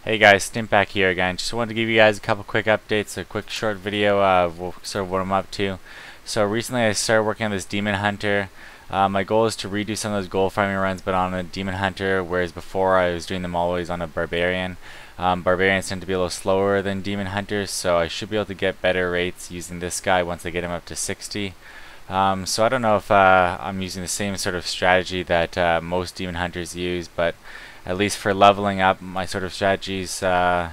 Hey guys, Stint back here again. Just wanted to give you guys a couple quick updates, a quick short video of sort of what I'm up to. So recently I started working on this Demon Hunter. My goal is to redo some of those gold farming runs, but on a Demon Hunter, whereas before I was doing them always on a Barbarian. Barbarians tend to be a little slower than Demon Hunters, so I should be able to get better rates using this guy once I get him up to 60. So I don't know if I'm using the same sort of strategy that most Demon Hunters use, but at least for leveling up, my sort of strategies to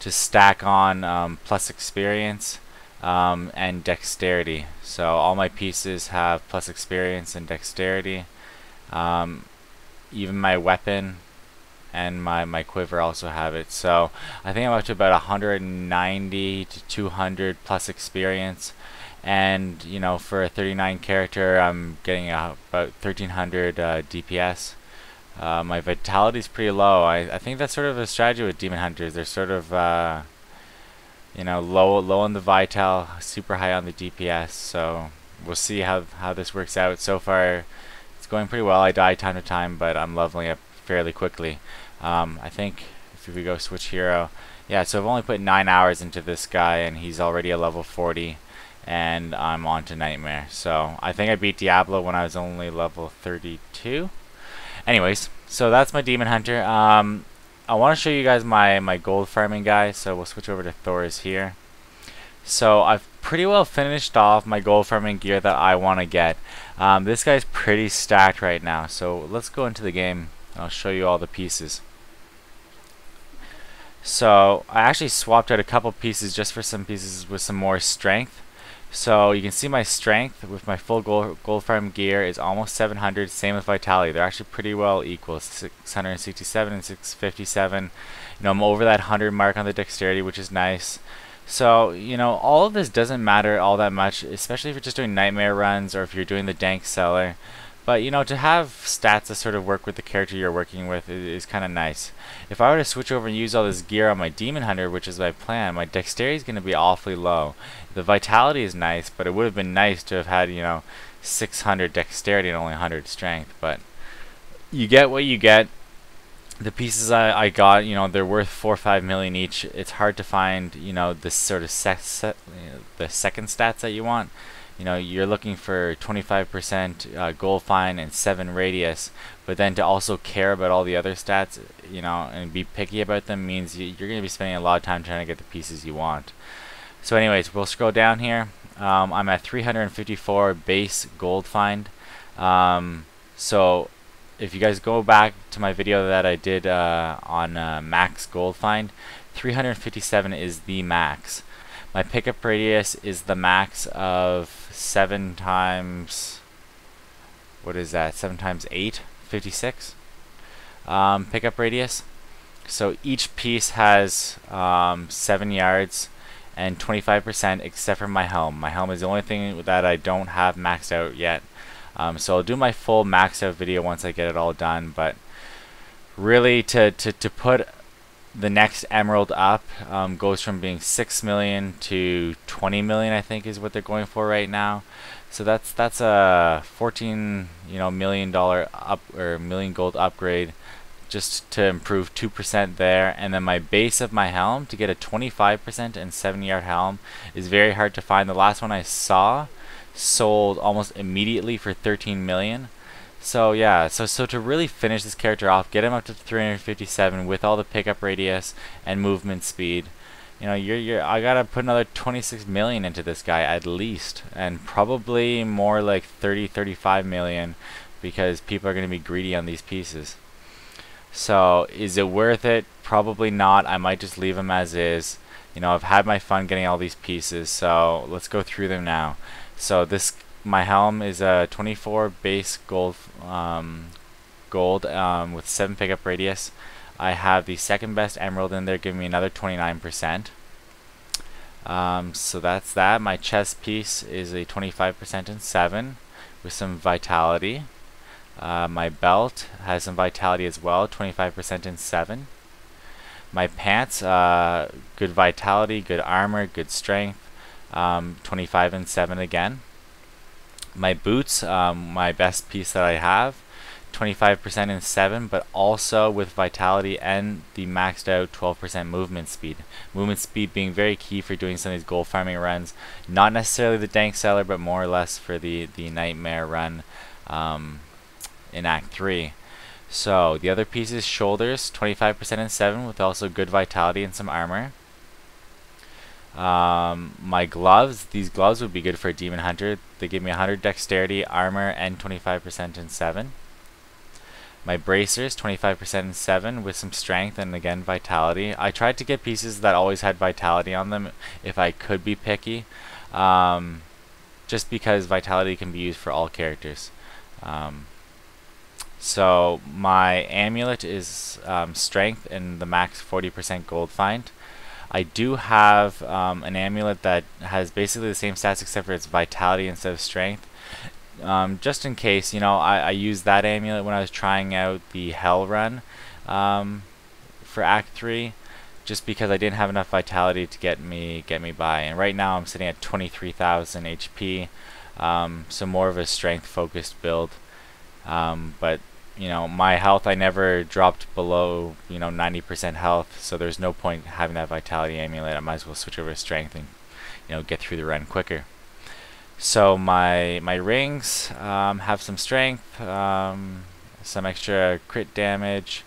stack on plus experience and dexterity. So all my pieces have plus experience and dexterity. Even my weapon and my quiver also have it. So I think I'm up to about 190 to 200 plus experience. And you know, for a 39 character, I'm getting about 1300 DPS. My vitality is pretty low. I think that's sort of a strategy with Demon Hunters. They're sort of you know, low on the vital, super high on the DPS. So we'll see how this works out. So far, it's going pretty well. I die time to time, but I'm leveling up fairly quickly. I think if we go switch hero, yeah. So I've only put 9 hours into this guy, and he's already a level 40. And I'm on to Nightmare. So I think I beat Diablo when I was only level 32. Anyways, so that's my Demon Hunter. I want to show you guys my gold farming guy, so we'll switch over to Thor's here. So I've pretty well finished off my gold farming gear that I want to get. This guy's pretty stacked right now, so let's go into the game. I'll show you all the pieces. So I actually swapped out a couple pieces just for some pieces with some more strength. So you can see my strength with my full gold farm gear is almost 700. Same with vitality. They're actually pretty well equal. 667 and 657. You know, I'm over that 100 mark on the dexterity, which is nice. So you know, all of this doesn't matter all that much, especially if you're just doing nightmare runs or if you're doing the dank seller. But you know, to have stats that sort of work with the character you're working with is kind of nice. If I were to switch over and use all this gear on my Demon Hunter, which is my plan, my dexterity is going to be awfully low. The vitality is nice, but it would have been nice to have had, you know, 600 dexterity and only 100 strength. But you get what you get. The pieces I got, you know, they're worth 4 or 5 million each. It's hard to find, you know, this sort of the second stats that you want. You know, you're looking for 25% gold fine and 7 radius, but then to also care about all the other stats, you know, and be picky about them means you're going to be spending a lot of time trying to get the pieces you want. So anyways, we'll scroll down here. I'm at 354 base gold find. So if you guys go back to my video that I did on max gold find, 357 is the max. My pickup radius is the max of 7 times, what is that, 7 times 8, 56 pickup radius. So each piece has 7 yards and 25% except for my helm. My helm is the only thing that I don't have maxed out yet. So I'll do my full maxed out video once I get it all done, but really to put the next emerald up goes from being 6 million to 20 million, I think is what they're going for right now. So that's a 14 million dollar up or million gold upgrade just to improve 2% there. And then my base of my helm to get a 25% and 7-yard helm is very hard to find. The last one I saw sold almost immediately for 13 million. So yeah, so to really finish this character off, get him up to 357 with all the pickup radius and movement speed. You know, I gotta put another 26 million into this guy at least, and probably more like 35 million, because people are gonna be greedy on these pieces. So is it worth it? Probably not. I might just leave him as is. You know, I've had my fun getting all these pieces, so let's go through them now. So my helm is a 24 base gold with 7 pickup radius. I have the second best emerald in there, giving me another 29%. So that's that. My chest piece is a 25% and 7 with some vitality. My belt has some vitality as well, 25% and 7. My pants, good vitality, good armor, good strength, 25 and 7 again. My boots, my best piece that I have, 25% in 7, but also with vitality and the maxed out 12% movement speed. Movement speed being very key for doing some of these gold farming runs. Not necessarily the Dank Cellar, but more or less for the Nightmare run in Act 3. So the other piece is shoulders, 25% in 7 with also good vitality and some armor. My gloves, these gloves would be good for a demon hunter. They give me 100 dexterity, armor, and 25% in 7. My bracers, 25% in 7 with some strength and again vitality. I tried to get pieces that always had vitality on them if I could be picky, just because vitality can be used for all characters. So my amulet is strength and the max 40% gold find. I do have an amulet that has basically the same stats except for its vitality instead of strength. Just in case, you know, I used that amulet when I was trying out the Hell run for Act 3, just because I didn't have enough vitality to get me by. And right now I'm sitting at 23,000 HP, so more of a strength focused build. But you know, my health, I never dropped below, you know, 90% health, so there's no point having that vitality amulet. I might as well switch over to strength and, you know, get through the run quicker. So my rings have some strength, some extra crit damage,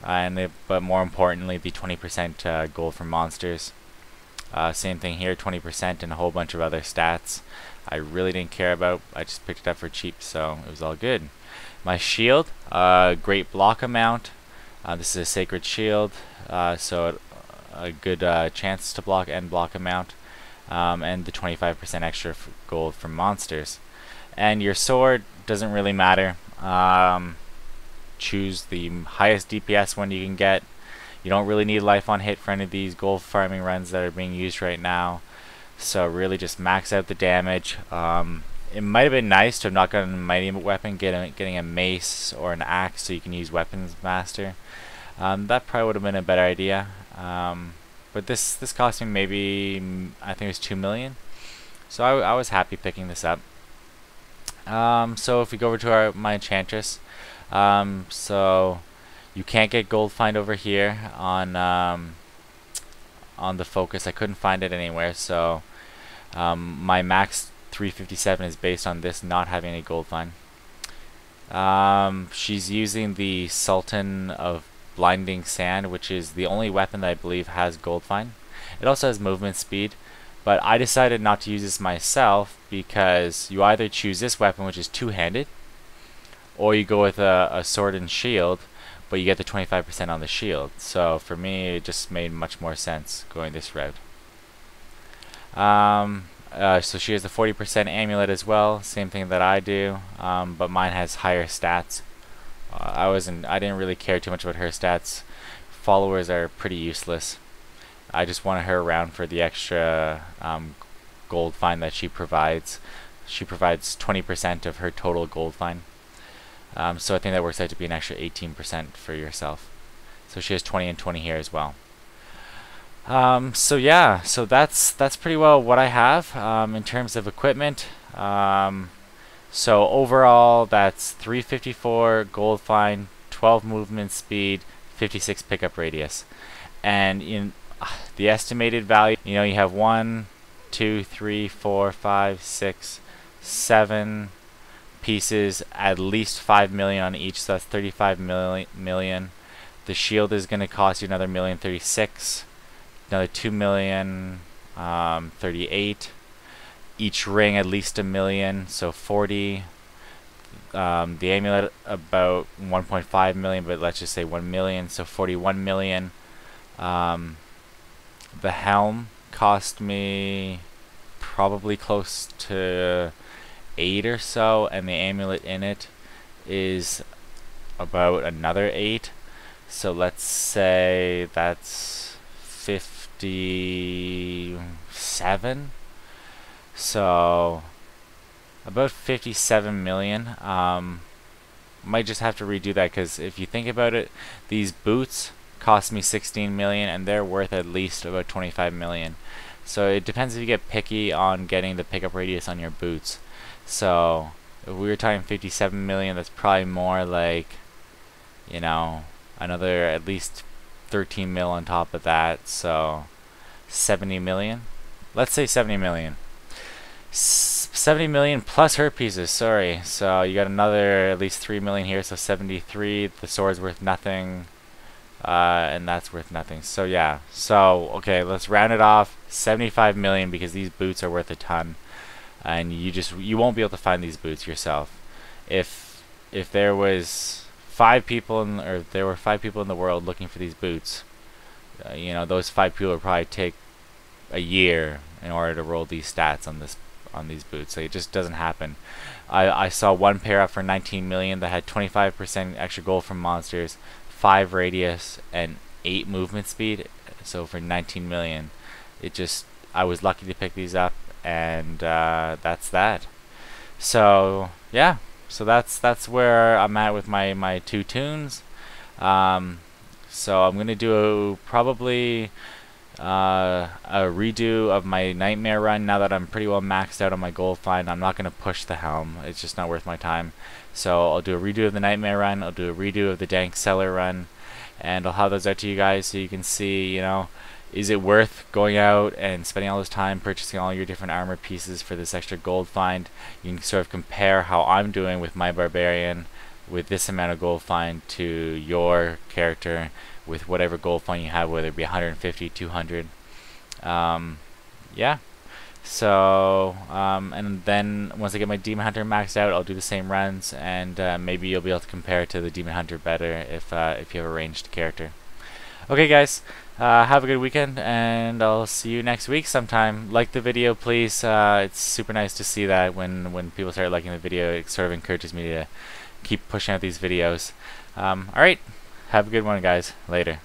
but more importantly the 20% gold from monsters. Same thing here, 20% and a whole bunch of other stats I really didn't care about. I just picked it up for cheap, so it was all good. My shield, great block amount. This is a sacred shield, so a good chance to block and block amount, and the 25% extra gold from monsters. And your sword doesn't really matter. Choose the highest DPS one you can get. You don't really need life on hit for any of these gold farming runs that are being used right now. So really just max out the damage. It might have been nice to have not gotten a mighty weapon, getting a mace or an axe so you can use weapons master. That probably would have been a better idea. But this cost me maybe, I think it was 2 million. So I was happy picking this up. So if we go over to my enchantress, so you can't get gold find over here on the focus. I couldn't find it anywhere, so my max 357 is based on this not having any gold find. She's using the Sultan of Blinding Sand, which is the only weapon that I believe has gold find. It also has movement speed, but I decided not to use this myself because you either choose this weapon, which is two-handed, or you go with a sword and shield, but you get the 25% on the shield. So for me, it just made much more sense going this route. So she has the 40% amulet as well, same thing that I do, but mine has higher stats. I didn't really care too much about her stats. Followers are pretty useless. I just wanted her around for the extra gold find that she provides. She provides 20% of her total gold find. So I think that works out to be an extra 18% for yourself. So she has 20 and 20 here as well. So yeah, so that's pretty well what I have in terms of equipment. So overall, that's 354 gold find, 12 movement speed, 56 pickup radius, and in the estimated value, you know, you have 1, 2, 3, 4, 5, 6, 7 pieces, at least 5 million on each, so that's 35 million. The shield is going to cost you another 1,036,000, another 2 million, 38. Each ring at least 1 million, so 40. The amulet about 1.5 million, but let's just say 1 million, so 41 million. The helm cost me probably close to 8 or so, and the amulet in it is about another 8. So let's say that's 57. So about 57 million. Might just have to redo that, because if you think about it, these boots cost me 16 million and they're worth at least about 25 million. So it depends if you get picky on getting the pickup radius on your boots. So If we were talking 57 million, that's probably more like, you know, another at least 13 mil on top of that. So 70 million. Let's say 70 million. 70 million plus hurt pieces, sorry. So you got another at least 3 million here, so 73. The sword's worth nothing. And that's worth nothing. So yeah. So okay, let's round it off. 75 million because these boots are worth a ton. And you won't be able to find these boots yourself. If there was 5 people there were 5 people in the world looking for these boots, you know, those 5 people would probably take a year in order to roll these stats on these boots. So it just doesn't happen. I saw one pair up for 19 million that had 25% extra gold from monsters, 5 radius, and 8 movement speed. So for 19 million, I was lucky to pick these up, and that's that. So yeah, so that's where I'm at with my 2 tunes. So I'm gonna do probably a redo of my nightmare run now that I'm pretty well maxed out on my gold find. I'm not gonna push the helm; it's just not worth my time. So I'll do a redo of the nightmare run. I'll do a redo of the dank cellar run, and I'll have those out to you guys so you can see, you know, is it worth going out and spending all this time purchasing all your different armor pieces for this extra gold find? You can sort of compare how I'm doing with my barbarian with this amount of gold find to your character with whatever gold find you have, whether it be 150, 200. Yeah. So, and then once I get my Demon Hunter maxed out, I'll do the same runs, and maybe you'll be able to compare it to the Demon Hunter better if you have a ranged character. Okay, guys, have a good weekend, and I'll see you next week sometime. Like the video, please. It's super nice to see that when people start liking the video. It sort of encourages me to keep pushing out these videos. Alright, have a good one, guys. Later.